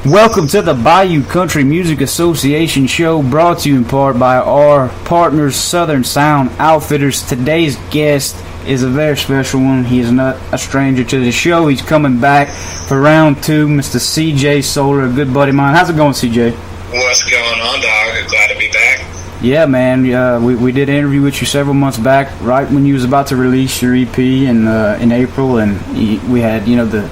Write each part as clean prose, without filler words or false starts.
Welcome to the Bayou Country Music Association show, brought to you in part by our partners, Southern Sound Outfitters. Today's guest is a very special one. He is not a stranger to the show. He's coming back for round two, Mr. CJ Solar, a good buddy of mine. How's it going, CJ? What's going on, dog? Glad to be back. Yeah, man. We did an interview with you several months back, right when you was about to release your EP in April, and we had the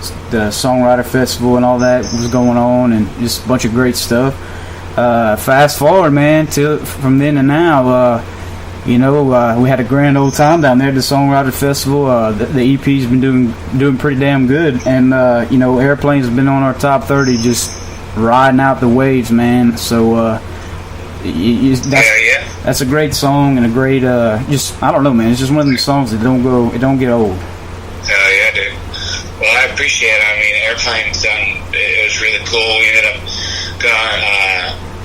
Songwriter Festival and all that was going on, and just a bunch of great stuff. Fast forward, man, from then to now, we had a grand old time down there at the Songwriter Festival. The EP's been doing pretty damn good, and Airplane's been on our top 30, just riding out the waves, man. So. That's a great song and a great I don't know, man. It's just one of them songs that don't get old. Oh yeah, dude. Well, I appreciate it. I mean, Airplane's done. It was really cool. We ended up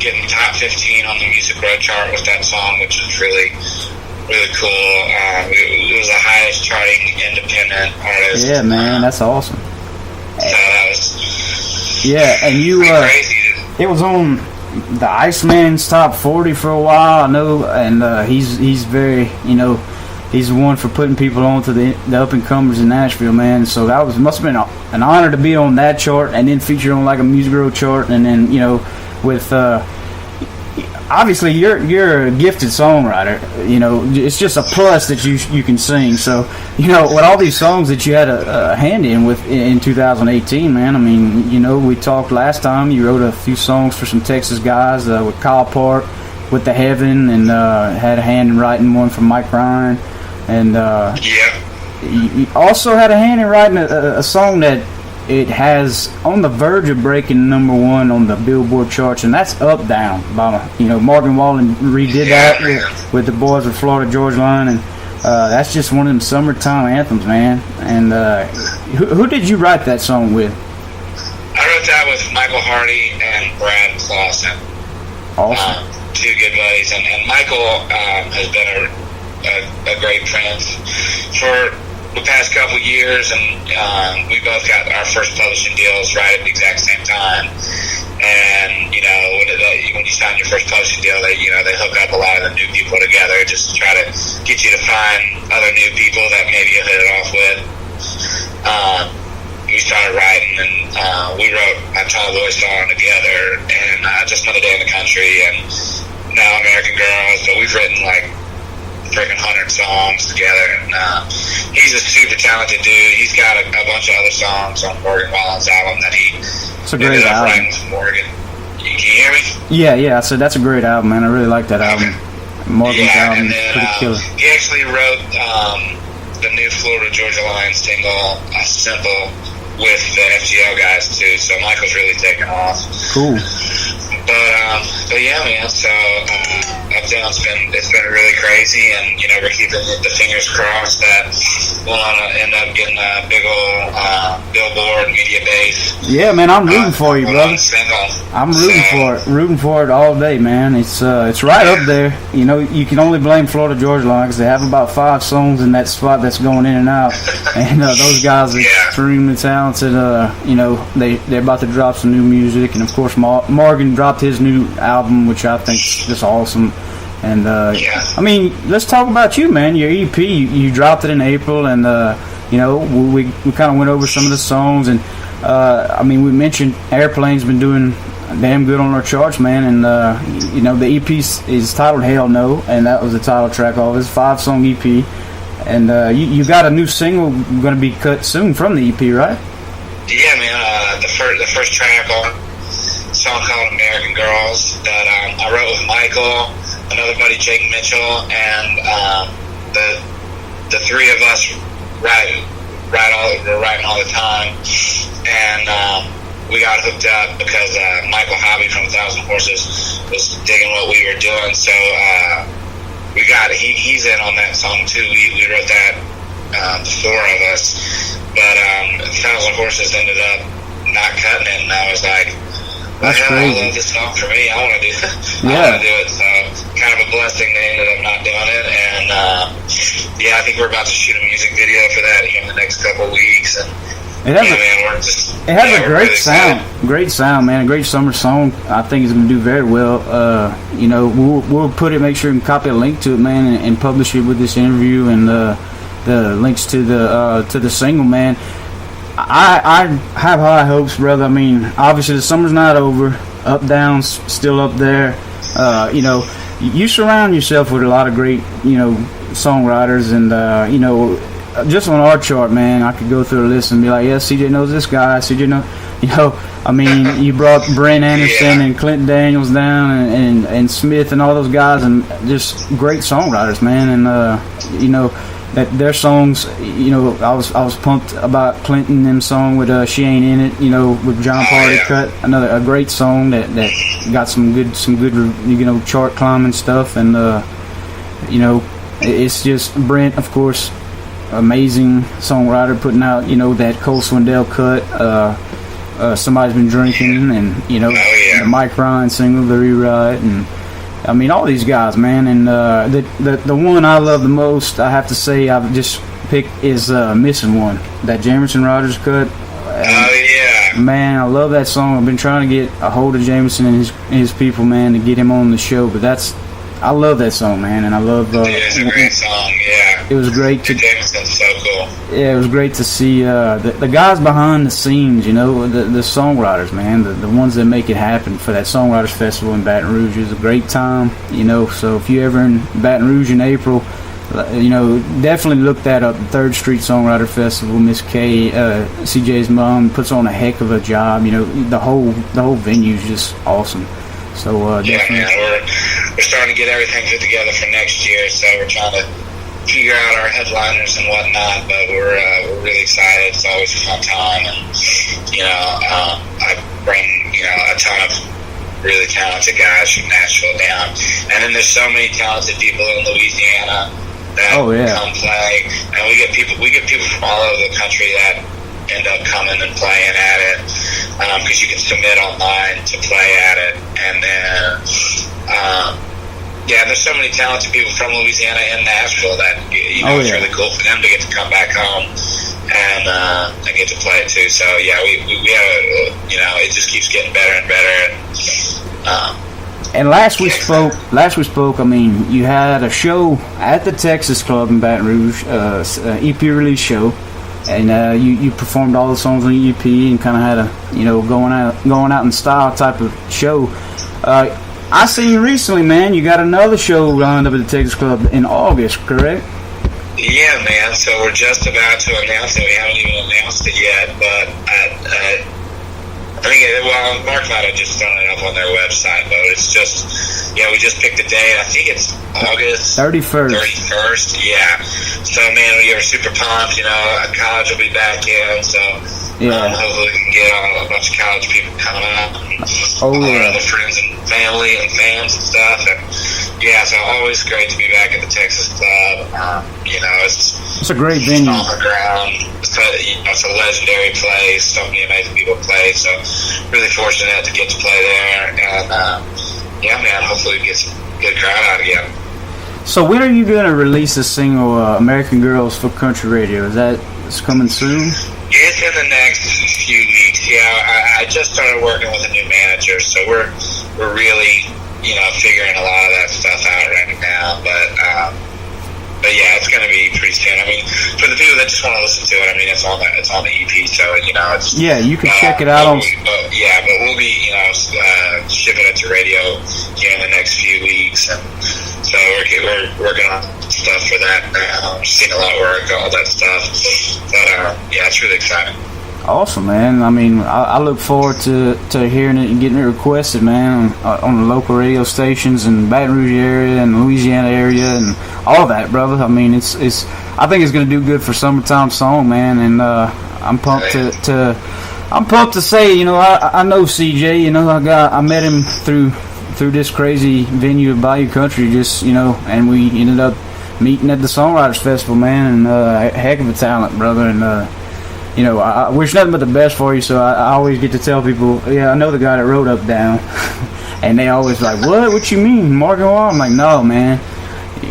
getting top 15 on the Music Row chart with that song, which was really, really cool. It was the highest charting independent artist. Yeah, man, that's awesome. So that was and you crazy. It was on the Iceman's top 40 for a while, I know, and he's very, he's the one for putting people on to the up and comers in Nashville, man. So that must have been an honor to be on that chart, and then feature on like a Music Row chart, and then with obviously you're a gifted songwriter. It's just a plus that you can sing. So with all these songs that you had a hand in with in 2018, man. I mean, we talked last time. You wrote a few songs for some Texas guys with Kyle Park, with The Heaven, and had a hand in writing one for Mike Ryan, and you also had a hand in writing a song that it has on the verge of breaking #1 on the Billboard charts, and that's Up Down by Morgan Wallen redid that with the boys of Florida Georgia Line, and that's just one of them summertime anthems, man. And who did you write that song with? I wrote that with Michael Hardy and Brad Clausen. Awesome. Two good buddies, and Michael has been a great friend for the past couple years, and we both got our first publishing deals right at the exact same time. And when you sign your first publishing deal, they hook up a lot of the new people together just to try to get you to find other new people that maybe you hit it off with. We started writing, and we wrote a Tall Boy song together, and Just Another Day in the Country, and Now American Girls. So we've written like freaking 100 songs together, and he's a super talented dude. He's got a bunch of other songs on Morgan Wallen's album that it's a great album. Writing with Morgan. Can you hear me? Yeah. So that's a great album, man. I really like that album. Morgan's album, and then, pretty killer. He actually wrote the new Florida Georgia Line single, Simple, with the FGL guys too. So Michael's really taken off. Cool. But yeah, man. So Up Down's it's been really crazy, and we're keeping the fingers crossed that we'll end up getting a big old Billboard media base. Yeah, man, I'm rooting for you, brother. I'm rooting for it all day, man. It's right up there. You can only blame Florida Georgia Line because they have about 5 songs in that spot that's going in and out, and those guys are extremely talented. They're about to drop some new music, and of course Morgan dropped his new album, which I think is just awesome. And I mean, let's talk about you, man. Your EP, you dropped it in April, and we kind of went over some of the songs, and I mean, we mentioned Airplane's been doing damn good on our charts, man. And the EP is titled Hell No, and that was the title track of it. It's a 5-song EP, and you got a new single going to be cut soon from the EP, right? Yeah, man. The first track on a song called American Girls that I wrote with Michael, another buddy Jake Mitchell, and the three of us we're writing all the time, and we got hooked up because Michael Hobby from 1,000 Horses was digging what we were doing, so he's in on that song too. We wrote that, the 4 of us, but 1,000 Horses ended up not cutting it, and I was like, that's crazy. I love this song for me. I want to do it. I want to do it. So kind of a blessing they ended up not doing it. And I think we're about to shoot a music video for that in the next couple of weeks. And It has a great sound. Great sound, man. A great summer song. I think it's going to do very well. We'll put it. Make sure you can copy a link to it, man, and publish it with this interview and the links to the single, man. I have high hopes, brother. I mean, obviously the summer's not over. Up Down's still up there. You surround yourself with a lot of great, songwriters, and just on our chart, man, I could go through a list and be like, yeah, CJ knows this guy. CJ knows, you brought Brent Anderson and Clinton Daniels down, and Smith and all those guys, and just great songwriters, man. And that their songs, I was pumped about Clinton and them song with She Ain't In It, with John Party Cut, a great song that got some good chart climbing stuff, and it's just Brent, of course, amazing songwriter, putting out that Cole Swindell cut, Somebody's Been Drinking, and the Mike Ryan single, The Rewrite, and I mean, all these guys, man, and the one I love the most, I have to say, I've just picked is Missing One, that Jamerson Rogers cut. Man, I love that song. I've been trying to get a hold of Jamerson and his people, man, to get him on the show, but I love that song, man, and I love. It's a great song, yeah. It was great to. Jamerson's so cool. Yeah, it was great to see the guys behind the scenes, the songwriters, man, the ones that make it happen for that Songwriters Festival in Baton Rouge. It was a great time, So if you're ever in Baton Rouge in April, definitely look that up. The 3rd Street Songwriter Festival. Miss Kay, CJ's mom, puts on a heck of a job. The whole venue's just awesome. So definitely. Man, we're starting to get everything put together for next year, so we're trying to figure out our headliners and whatnot, but we're really excited. It's always a fun time, and I bring a ton of really talented guys from Nashville down, and then there's so many talented people in Louisiana that come play, and we get people from all over the country that end up coming and playing at it, because you can submit online to play at it, and then there's so many talented people from Louisiana and Nashville that it's really cool for them to get to come back home and get to play it too. So we have it just keeps getting better and better. And last we spoke. I mean, you had a show at the Texas Club in Baton Rouge, EP release show, and you performed all the songs on the EP and kind of had a going out in style type of show. I seen recently, man, you got another show lined up at the Texas Club in August, correct? Yeah, man. So we're just about to announce it. We haven't even announced it yet, but I think Mark might have just thrown it up on their website, but it's just, we just picked a date. I think it's August 31st. Yeah. So, man, we are super pumped. College will be back in, so hopefully we can get a bunch of college people coming up. All our other friends and family and fans and stuff. And so always great to be back at the Texas Club. It's a great venue. On the ground. It's a legendary place. So many amazing people play. So really fortunate to get to play there. And man, hopefully we get some good crowd out again. So when are you going to release the single American Girls for Country Radio? Is that coming soon? It's in the next few weeks. I just started working with a new manager, so we're really figuring a lot of that stuff out right now. But it's going to be pretty soon. I mean, for the people that just want to listen to it, I mean, it's on the EP, so it's you can check it out on. But we'll be shipping it to radio here in the next few weeks, and so we're working on stuff for that now. Seeing a lot of work, all that stuff. But it's really exciting. Awesome, man. I mean, I look forward to hearing it and getting it requested, man, on the local radio stations in Baton Rouge area and Louisiana area and all that, brother. I mean, it's I think it's going to do good for summertime song, man, and I'm pumped I'm pumped to say, I know CJ, I met him through this crazy venue of Bayou Country, and we ended up meeting at the Songwriters Festival, man, and a heck of a talent, brother, and I wish nothing but the best for you, so I always get to tell people, I know the guy that wrote Up Down, and they always like, what you mean, Morgan Wall? I'm like, no, man,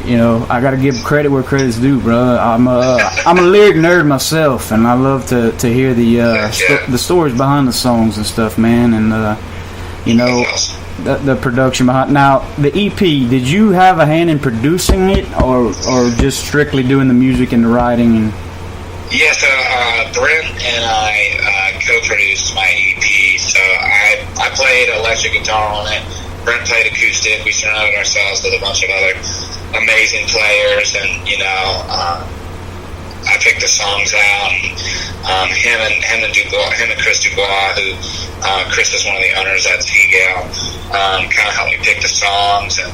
you know, I got to give credit where credit's due, bro. I'm a lyric nerd myself, and I love to hear the stories behind the songs and stuff, man. And you know, the production behind. Now, the EP, did you have a hand in producing it, or just strictly doing the music and the writing? And yeah, so Brent and I co-produced my EP. So I played electric guitar on it. Brent played acoustic. We surrounded ourselves with a bunch of other amazing players, and you know, I picked the songs out. And, him and Chris Dubois, who Chris is one of the owners at Seagal, kind of helped me pick the songs, and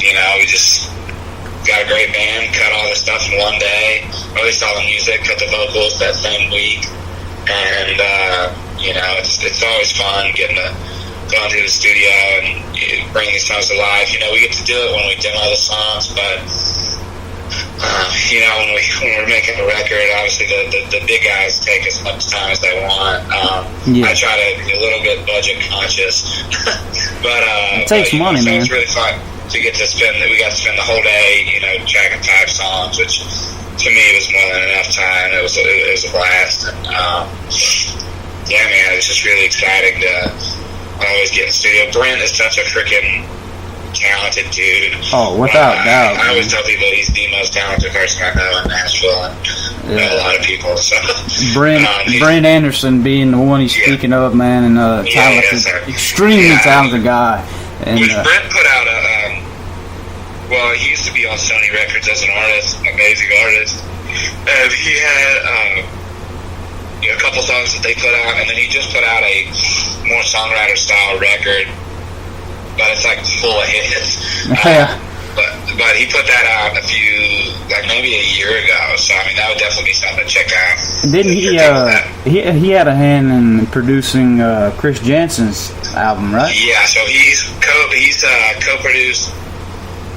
you know, we just got a great band, cut all the stuff in one day, released all the music, cut the vocals that same week, and you know, it's always fun getting to go into the studio and bring these songs to life. You know, we get to do it when we demo the songs, but you know, when we're making a record, obviously the big guys take as much time as they want. I try to be a little bit budget conscious, but it takes money, man. It's really fun to get to spend. We got to spend the whole day, you know, tracking 5 songs, which to me was more than enough time. It was a blast. And, yeah, man, it's just really exciting to always get in the studio. Brent is such a freaking talented dude. Oh, without doubt. I always tell people he's the most talented person I know in Nashville, and know a lot of people. So Brent Anderson being the one he's speaking of, man, and talented, extremely talented guy. And Brent put out well, he used to be on Sony Records as an artist, amazing artist, and he had a couple songs that they put out, and then he just put out a more songwriter style record, but it's like full of hits. But he put that out maybe a year ago, so I mean that would definitely be something to check out. Didn't he had a hand in producing Chris Jansen's album, right? Yeah, so he's co-produced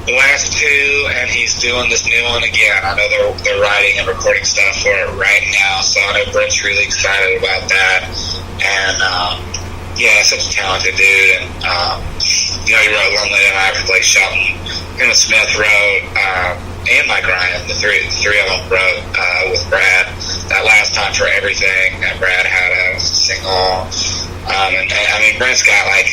the last 2, and he's doing this new one again. I know they're writing and recording stuff for it right now, so I know Brent's really excited about that. And yeah, such a talented dude, and you know, he wrote Lonely and I for Blake Shelton. Him and Smith wrote, and Mike Ryan, the three of them wrote with Brad that last time for Everything that Brad had a single. And I mean, Brent's got like,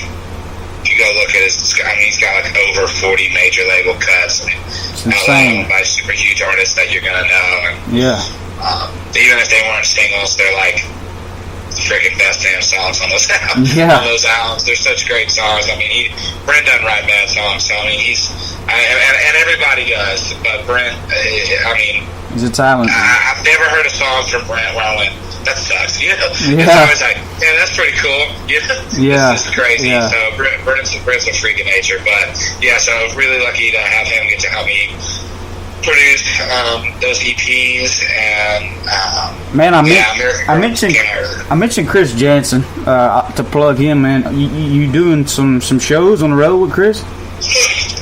if you go look at he's got like over 40 major label cuts. I mean, a lot of them by super huge artists that you're gonna know. And, even if they weren't singles, they're like freaking best damn songs on those albums. On those albums, they're such great songs. I mean, Brent doesn't write bad songs, so I mean, and everybody does. But Brent, I mean, he's a talent. I've never heard a song from Brent where I went, that sucks. You know, it's always like, yeah, that's pretty cool. You know? This is crazy. So Brent's a freak of nature, but yeah, so really lucky to have him get to help me produce those EPs. And man, I mentioned Chris Jansen to plug him, man. You doing some shows on the road with Chris?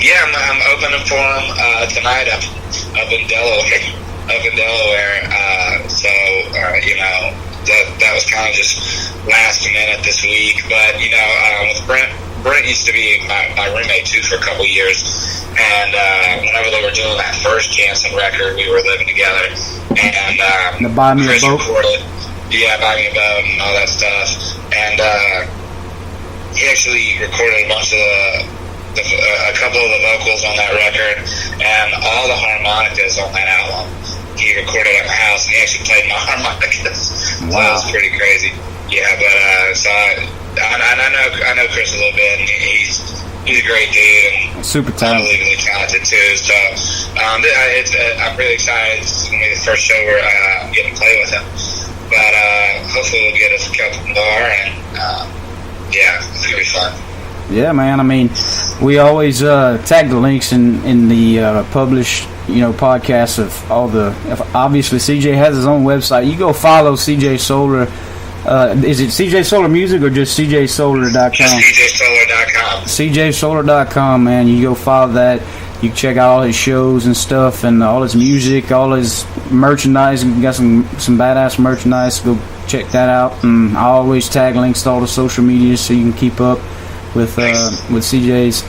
Yeah, I'm opening for him tonight up in Delaware. So you know, that was kind of just last minute this week. But you know, with Brent used to be my roommate too for a couple years, and whenever they were doing that first Jansen record, we were living together, and Chris recorded, Buy Me a Boat and all that stuff, and he actually recorded a bunch of a couple of the vocals on that record, and all the harmonicas on that album he recorded at my house, and he actually played my harmonicas. Wow. So that was pretty crazy. Yeah, but so I know Chris a little bit, and he's a great dude and super talented, unbelievably talented too. So I'm really excited. This is gonna be the first show we're getting to play with him, but hopefully we'll get us a couple more, and yeah, it's gonna be fun. Yeah, man. I mean, we always tag the links in the published, you know, podcasts of all the. Obviously, CJ has his own website. You go follow CJ Solar. Is it CJ Solar Music or just CJSolar.com? Just CJSolar.com. CJSolar.com, man. You go follow that. You can check out all his shows and stuff, and all his music, all his merchandise. We got some badass merchandise. Go check that out. And I always tag links to all the social media so you can keep up with CJ's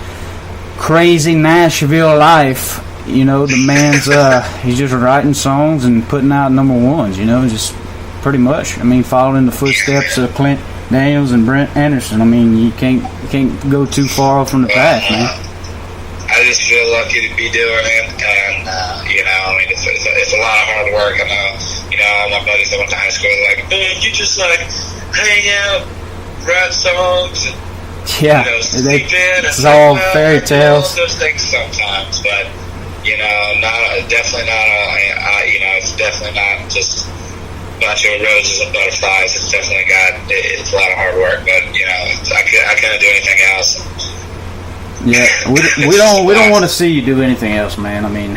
crazy Nashville life. You know, the man's he's just writing songs and putting out number ones. You know, just pretty much. I mean, following the footsteps of Clint Daniels and Brent Anderson. I mean, you can't go too far from the path, man. I just feel lucky to be doing it, and you know, I mean, it's a lot of hard work. I know, you know, all my buddies that went to high school are like, man, you just like hang out, write songs, and yeah, you know, sleep in. It's all fairy tales. Those things sometimes, but you know, definitely not. You know, it's definitely not just a bunch of roses and butterflies. It's definitely it's a lot of hard work, but you know, I couldn't do anything else. Yeah, we don't want to see you do anything else, man. I mean,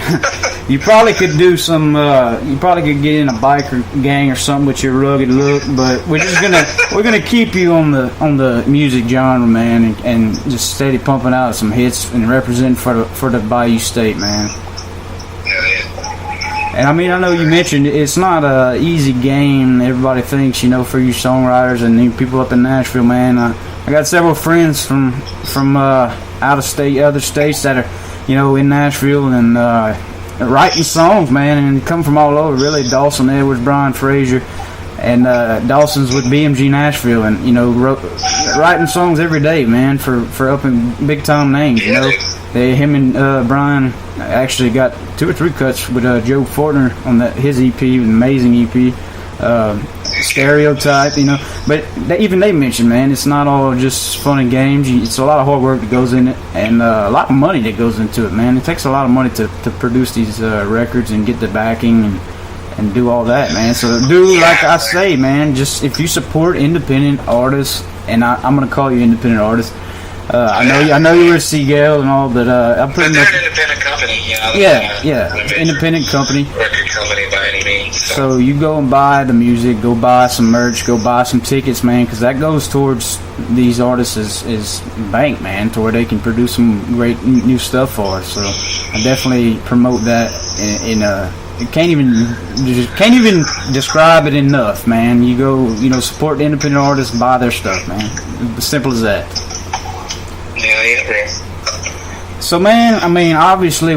you probably could do some. You probably could get in a biker gang or something with your rugged look, but we're gonna keep you on the music genre, man, and just steady pumping out some hits and representing for the Bayou State, man. And I mean, I know you mentioned it's not a easy game. Everybody thinks, you know, for you songwriters and people up in Nashville, man. I got several friends from out of state, other states that are, you know, in Nashville and writing songs, man, and come from all over. Really, Dawson Edwards, Brian Frazier, and Dawson's with BMG Nashville, and you know, writing songs every day, man, for up in big time names. You know, him and Brian actually got 2 or 3 cuts with Joe Fortner on his EP, an amazing EP. Stereotype, you know, but even they mentioned, man, it's not all just fun and games. It's a lot of hard work that goes in it, and a lot of money that goes into it, man. It takes a lot of money to produce these records and get the backing and do all that, man. So do like I say, man, just if you support independent artists, and I'm gonna call you independent artists. I know you were Seagal and all, but I'm pretty much an independent company, you know. Yeah, independent company. Record company by any means. So you go and buy the music, go buy some merch, go buy some tickets, man, because that goes towards these artists is bank, man, to where they can produce some great new stuff for us. So I definitely promote that. Can't even describe it enough, man. You go, you know, support the independent artists, buy their stuff, man. As simple as that. Yeah, bro. So, man, I mean, obviously,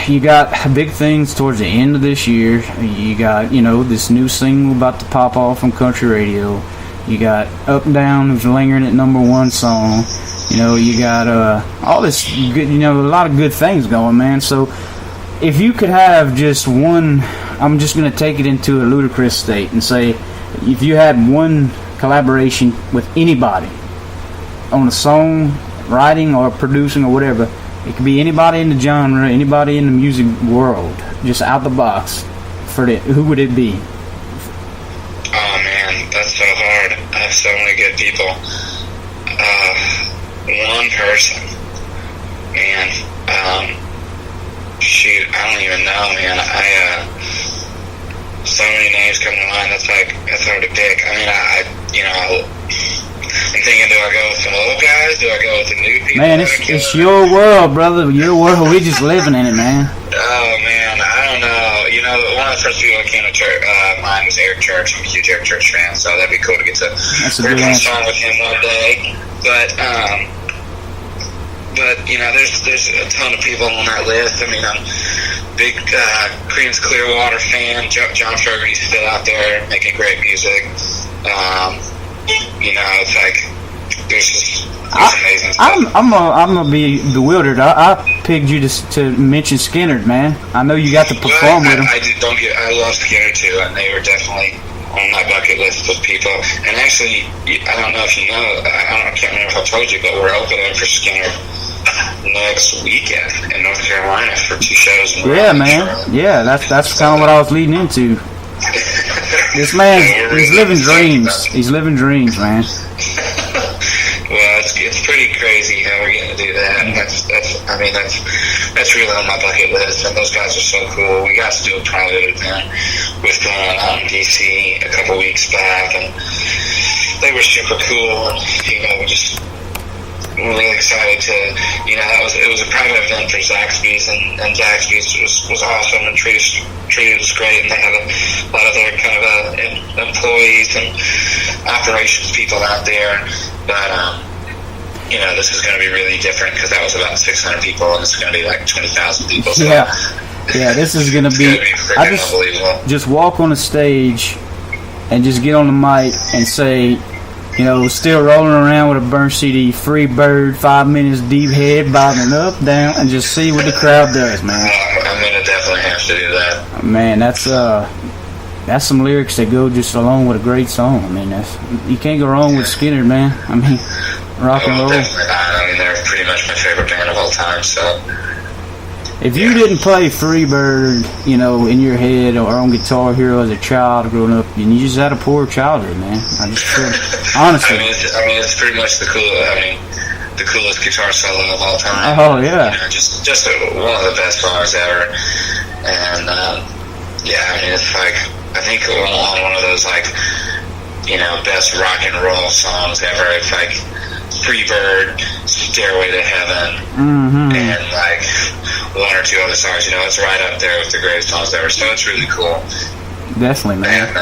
you got big things towards the end of this year. You got, you know, this new single about to pop off on country radio. You got Up and Down who's lingering at #1 song. You know, you got all this good, you know, a lot of good things going, man. So, if you could have just one, I'm just going to take it into a ludicrous state and say, if you had one collaboration with anybody on a song, writing or producing or whatever, it could be anybody in the genre, anybody in the music world, just out the box, who would it be? Oh man, that's so hard. I have so many good people. One person, man. Shoot, I don't even know, man. So many names come to mind. That's hard to pick. I mean, you know, I'm thinking, do I go with some old guys? Do I go with the new people? Man, it's your world, brother. Your world. We just living in it, man. Oh man, I don't know. You know, one of the first people that came to church, mine was Eric Church. I'm a huge Eric Church fan, so that'd be cool to get to work on a song with him one day. But you know, there's a ton of people on that list. I mean, I'm a big Creedence Clearwater fan. John Fogerty's still out there making great music. You know, it's like there's amazing stuff. I'm gonna be bewildered. I picked you to mention Skynyrd, man. I know you got to perform with them. I love Skynyrd too, and they were definitely on my bucket list of people. And actually, I don't know if you know, I can't remember if I told you, but we're opening for Skynyrd next weekend in North Carolina for 2 shows. Yeah, man. Yeah, that's kind of what I was leading into. This man, he's living dreams. He's living dreams, man. Well, it's pretty crazy how we're getting to do that. And that's really on my bucket list. And those guys are so cool. We got to do a private event with them out in DC a couple weeks back, and they were super cool. And you know, we're really excited to, you know, it was a private event for Zaxby's, and Zaxby's was awesome and treated us great, and they had a lot of their kind of employees and operations people out there. But this is going to be really different because that was about 600 people, and this is going to be like 20,000 people. So Yeah, this is gonna be. I unbelievable. just walk on the stage and just get on the mic and say, still rolling around with a burnt CD, Free Bird, 5 minutes deep, head bobbing up, down, and just see what the crowd does, man. I'm gonna definitely have to do that. Man, that's some lyrics that go just along with a great song. I mean, you can't go wrong with Skinner, man. I mean, rock and roll. Definitely not. I mean, they're pretty much my favorite band of all time. So. If you didn't play Freebird, in your head or on Guitar Hero as a child growing up, then you just had a poor childhood, man. I just feel, honestly. It's pretty much the coolest guitar solo of all time. Oh yeah. Just one of the best songs ever. And it's like I think on one of those best rock and roll songs ever. It's like Freebird, Stairway to Heaven, and like one or two other songs. It's right up there with the greatest songs ever. So it's really cool. Definitely, man. And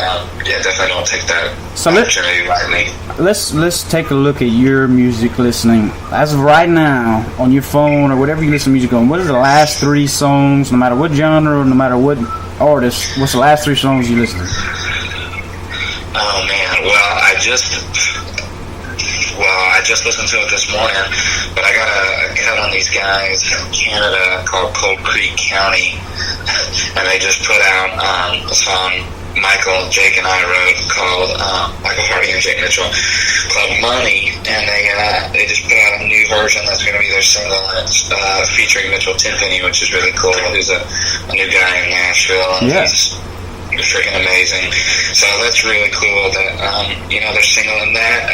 definitely don't take that So opportunity lightly. Let's take a look at your music listening as of right now on your phone or whatever you listen to music on. What are the last 3 songs, no matter what genre or no matter what artist? What's the last 3 songs you listen to? Oh man, well I just listened to it this morning, but I got a cut on these guys from Canada called Cold Creek County, and they just put out a song Michael, Jake, and I wrote called Michael Hardy and Jake Mitchell called Money, and they just put out a new version that's going to be their single, and it's featuring Mitchell Tenpenny, which is really cool. He's a new guy in Nashville, and he's freaking amazing. So that's really cool that they're singling that.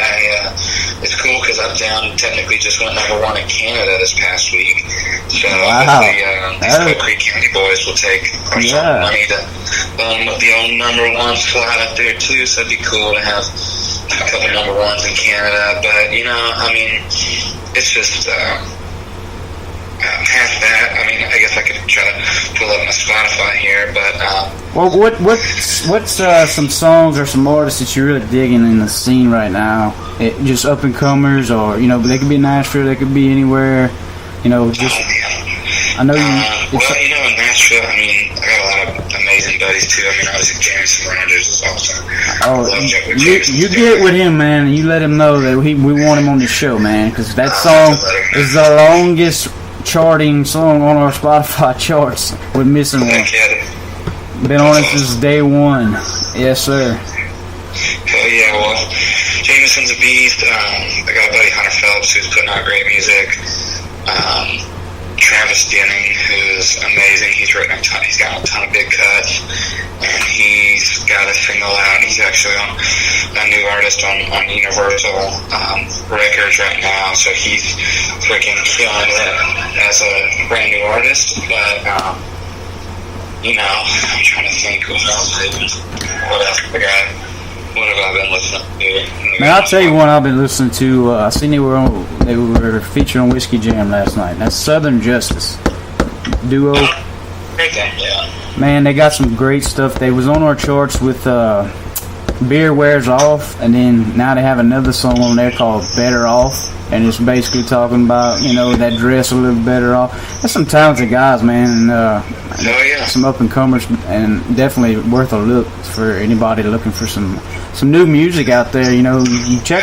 It's cool because Uptown technically just went #1 in Canada this past week. So hopefully these Cold Creek County boys will take our song Money to the old #1 slot up there too. So it'd be cool to have a couple #1s in Canada. But it's just. Past that, I guess I could try to pull up my Spotify here, but well, what's some songs or some artists that you're really digging in the scene right now? Just up and comers, or they could be in Nashville, they could be anywhere. I know you. In Nashville, I got a lot of amazing buddies too. Obviously Jameson Rogers is awesome. You get with him, man, and you let him know that we want him on the show, man, because that song is the longest charting song on our Spotify charts with Missing One. Been on it since day one. Yes, sir. Hell yeah, well, Jameson's a beast. I got a buddy, Hunter Phelps, who's putting out great music. Travis Denning, who's amazing. He's got a ton of big cuts, and he's got a single out. He's actually on a new artist on Universal Records right now, so he's freaking killing it as a brand new artist. But I'm trying to think what else I got. What have I been listening to? Man, I'll tell you one I've been listening to. I seen they were featured on Whiskey Jam last night. That's Southern Justice duo. Man, they got some great stuff. They was on our charts with Beer Wears Off, and then now they have another song on there called Better Off, and it's basically talking about that dress a little better off. There's some talented guys, man, and some up and comers, and definitely worth a look for anybody looking for some new music out there. You check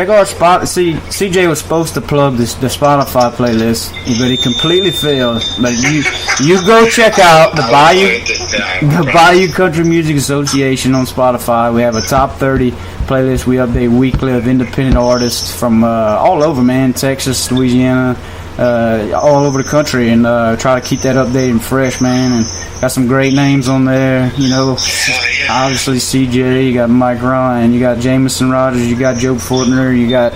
our spot. See, CJ was supposed to plug the Spotify playlist, but he completely failed. But you go check out the Bayou Country Music Association on Spotify. We have a top 30 playlist. We update weekly of independent artists from all over, man. Texas, Louisiana, all over the country, and try to keep that updated and fresh, man. And got some great names on there. Obviously CJ, you got Mike Ryan, you got Jameson Rogers, you got Joe Fortner, you got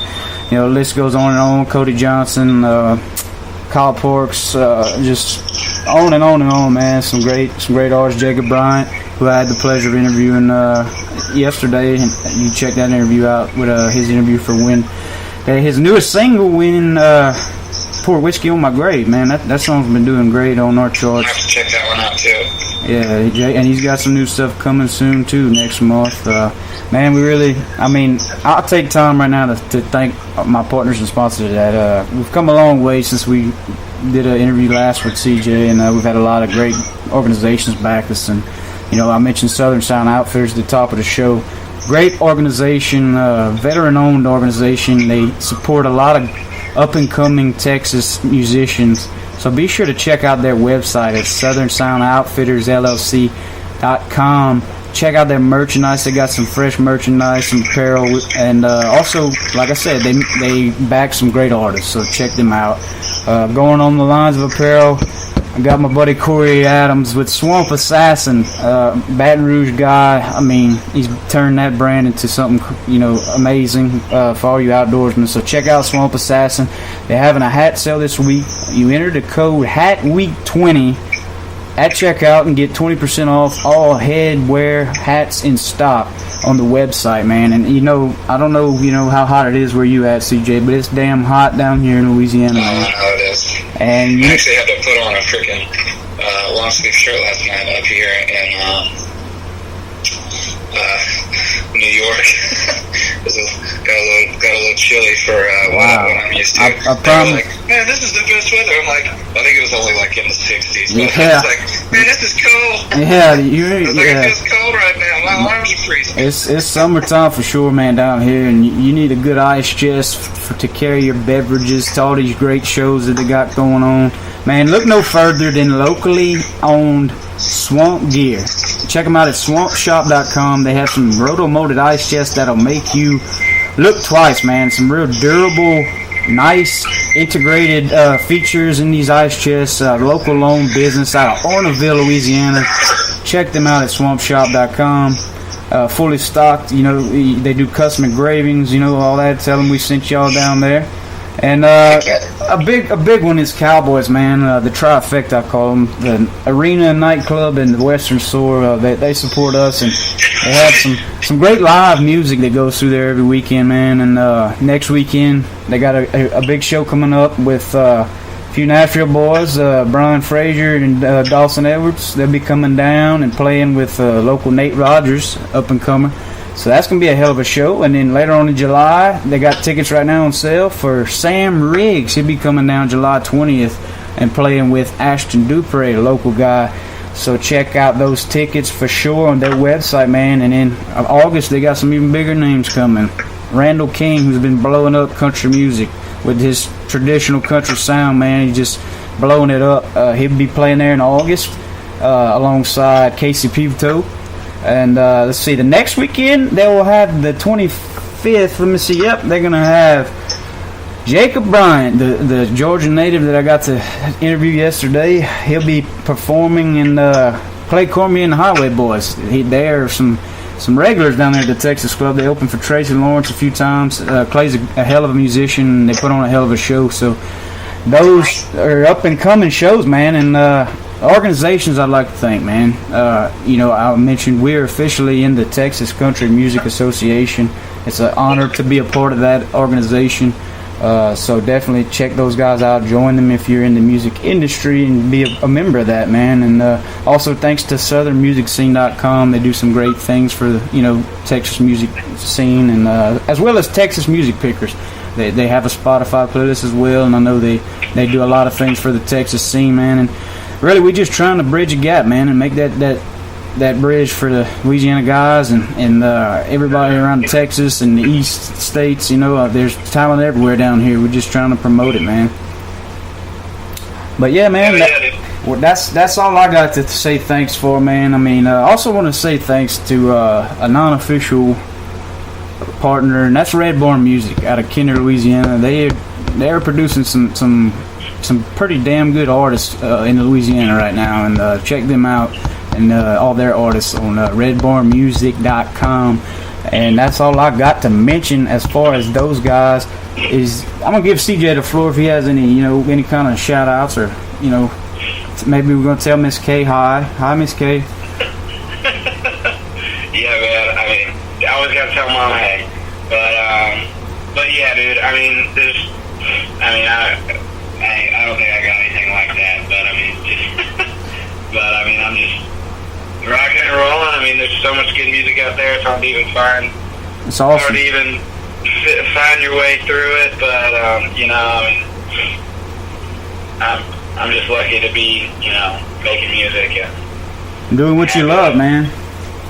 the list goes on and on. Cody Johnson, Kyle Porks, just on and on and on, man. Some great artists. Jacob Bryant, who I had the pleasure of interviewing yesterday, and you check that interview out with his interview for his newest single, When Pour Whiskey on My Grave, man. That song's been doing great on our charts. I have to check that one out too. Yeah, and he's got some new stuff coming soon too next month. Man, I'll take time right now to thank my partners and sponsors. That we've come a long way since we did an interview last with CJ, and we've had a lot of great organizations back us. And I mentioned Southern Sound Outfitters at the top of the show. Great organization, veteran-owned organization. They support a lot of up-and-coming Texas musicians. So be sure to check out their website at southernsoundoutfittersllc.com. Check out their merchandise. They got some fresh merchandise, some apparel, and also, like I said, they back some great artists. So check them out. Going on the lines of apparel, I got my buddy Corey Adams with Swamp Assassin, Baton Rouge guy. I mean, he's turned that brand into something, amazing for all you outdoorsmen. So check out Swamp Assassin. They're having a hat sale this week. You enter the code HATWEEK20 at checkout and get 20% off all headwear hats in stock on the website, man. And I don't know, how hot it is where you at, CJ, but it's damn hot down here in Louisiana, man. I know it is. And I actually had to put on a freaking long sleeve shirt last night up here in New York. got a little chilly for what I'm used to. I promise. Like, man, this is the best weather. I'm like, I think it was only like in the 60s. But Yeah. I was like, man, this is cold. Yeah, It feels cold right now. My arms are freezing. It's summertime for sure, man, down here, and you need a good ice chest to carry your beverages to all these great shows that they got going on. Man, look no further than locally owned Swamp Gear. Check them out at swampshop.com. They have some roto-molded ice chests that'll make you look twice, man. Some real durable, nice, integrated features in these ice chests. Local owned business out of Orneville, Louisiana. Check them out at swampshop.com. Fully stocked, they do custom engravings, all that. Tell them we sent y'all down there. And a big one is Cowboys, man. The trifecta, I call them. The Arena Nightclub and the Western Store. They support us, and they have some great live music that goes through there every weekend, man. And next weekend they got a big show coming up with a few Nashville boys, Brian Frazier and Dawson Edwards. They'll be coming down and playing with local Nate Rogers, up and comer. So that's going to be a hell of a show. And then later on in July, they got tickets right now on sale for Sam Riggs. He'll be coming down July 20th and playing with Ashton Dupre, a local guy. So check out those tickets for sure on their website, man. And in August, they got some even bigger names coming. Randall King, who's been blowing up country music with his traditional country sound, man. He's just blowing it up. He'll be playing there in August alongside Casey Pivto. And let's see, the next weekend they will have the 25th. Let me see. Yep, they're gonna have Jacob Bryant, the Georgia native that I got to interview yesterday. He'll be performing in Clay Cormier and the Highway Boys. There are some regulars down there at the Texas Club. They opened for Tracy Lawrence a few times. Clay's a hell of a musician, and they put on a hell of a show. So those are up and coming shows, man. And organizations I'd like to thank, man. I mentioned we're officially in the Texas Country Music Association. It's an honor to be a part of that organization. So definitely check those guys out. Join them if you're in the music industry and be a member of that, man. And also thanks to southernmusicscene.com. They do some great things for the Texas music scene, and as well as Texas Music Pickers. They have a Spotify playlist as well, and I know they do a lot of things for the Texas scene, man. And really, we're just trying to bridge a gap, man, and make that bridge for the Louisiana guys and everybody around Texas and the East states. There's talent everywhere down here. We're just trying to promote it, man. But yeah, man, that's all I got to say thanks for, man. I mean, I also want to say thanks to a non-official partner, and that's Red Barn Music out of Kinder, Louisiana. They're producing some pretty damn good artists in Louisiana right now, and check them out and all their artists on redbarnmusic.com. And that's all I got to mention as far as those guys. Is I'm gonna give CJ the floor if he has any any kind of shout outs, or maybe we're gonna tell Miss K hi Miss K. Yeah, man, I mean, I always gotta tell Mom hey, but yeah, dude, I mean, I don't think I got anything like that, but I mean, I'm just rocking and rolling. I mean, there's so much good music out there. It's hard to even find. It's awesome. Hard to even find your way through it, but I'm just lucky to be, making music and doing what you love, man.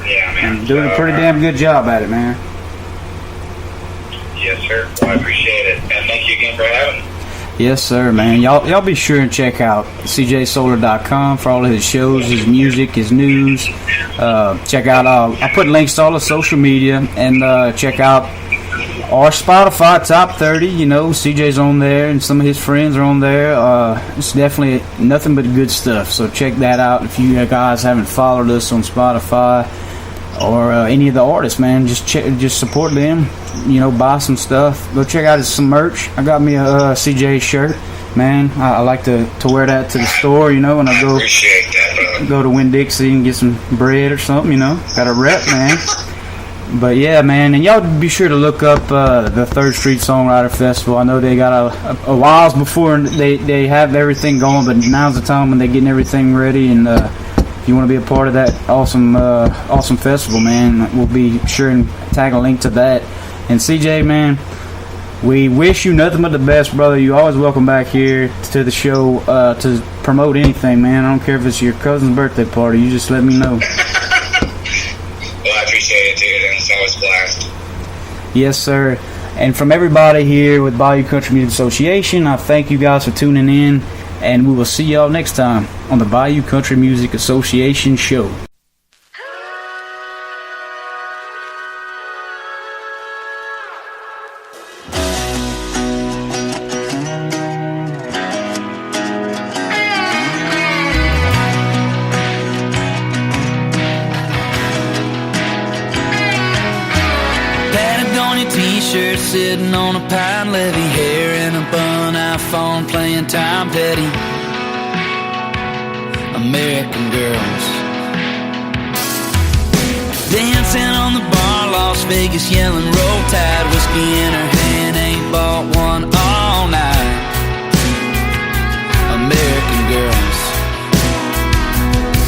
Yeah, man. And doing a pretty damn good job at it, man. Yes, sir. Well, I appreciate it, and thank you again for having me. Yes, sir, man. Y'all be sure and check out cjsolar.com for all of his shows, his music, his news. Check out, I put links to all the social media, and check out our Spotify Top 30. CJ's on there, and some of his friends are on there. It's definitely nothing but good stuff. So check that out if you guys haven't followed us on Spotify or any of the artists, man. Just support them. Buy some stuff. Go check out some merch. I got me a CJ shirt, man. I like to wear that to the store, when I go. Appreciate that, bro. Go to Winn-Dixie and get some bread or something, Got a rep, man. But yeah, man, and y'all be sure to look up the 3rd Street Songwriter Festival. I know they got a while before they have everything going, but now's the time when they're getting everything ready. And if you want to be a part of that awesome festival, man, we'll be sure and tag a link to that. And CJ, man, we wish you nothing but the best, brother. You're always welcome back here to the show to promote anything, man. I don't care if it's your cousin's birthday party. You just let me know. Well, I appreciate it, dude, and it's always a blast. Yes, sir. And from everybody here with Bayou Country Music Association, I thank you guys for tuning in, and we will see y'all next time on the Bayou Country Music Association show. T-shirt sitting on a pine levee, hair in a bun, iPhone playing Tom Petty. American girls dancing on the bar, Las Vegas yelling roll tide, whiskey in her hand, ain't bought one all night. American girls,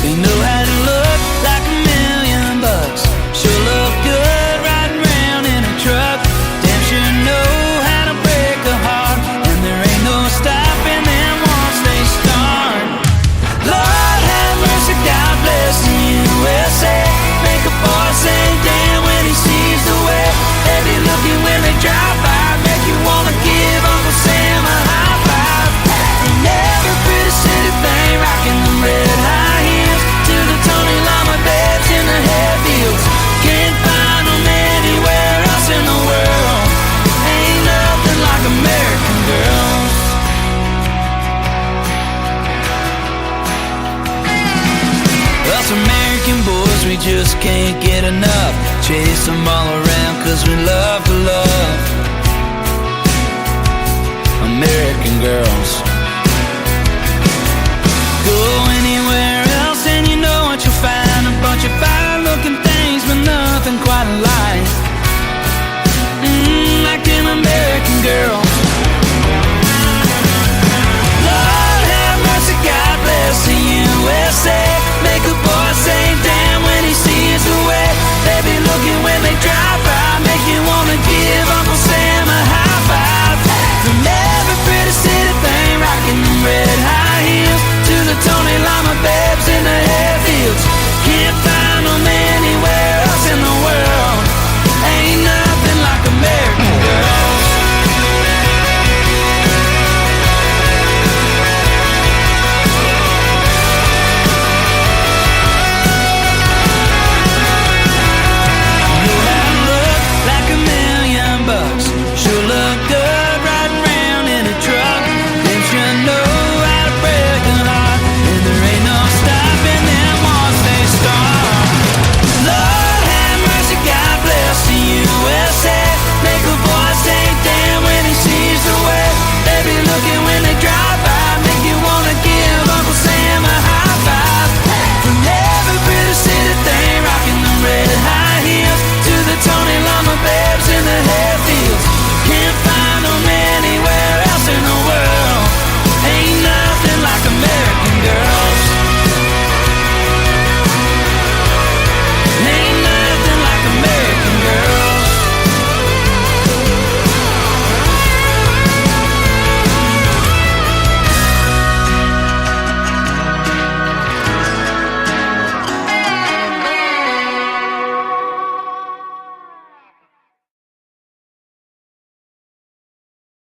they know how to look like $1,000,000, sure look good riding around in a truck. Damn sure know how to break a heart, and there ain't no stopping them once they start. Lord have mercy, God bless the USA. Make a boy say damn when he sees the way they be looking when they drive by, make you wanna give Uncle Sam a high five. Ain't never pretty city thing, rocking them red high heels to the Tony Lama beds in the headfields. Can't find them anywhere else in the world. Ain't nothing like American girls. Us American boys, we just can't get enough. Chase them all around 'cause we love to love.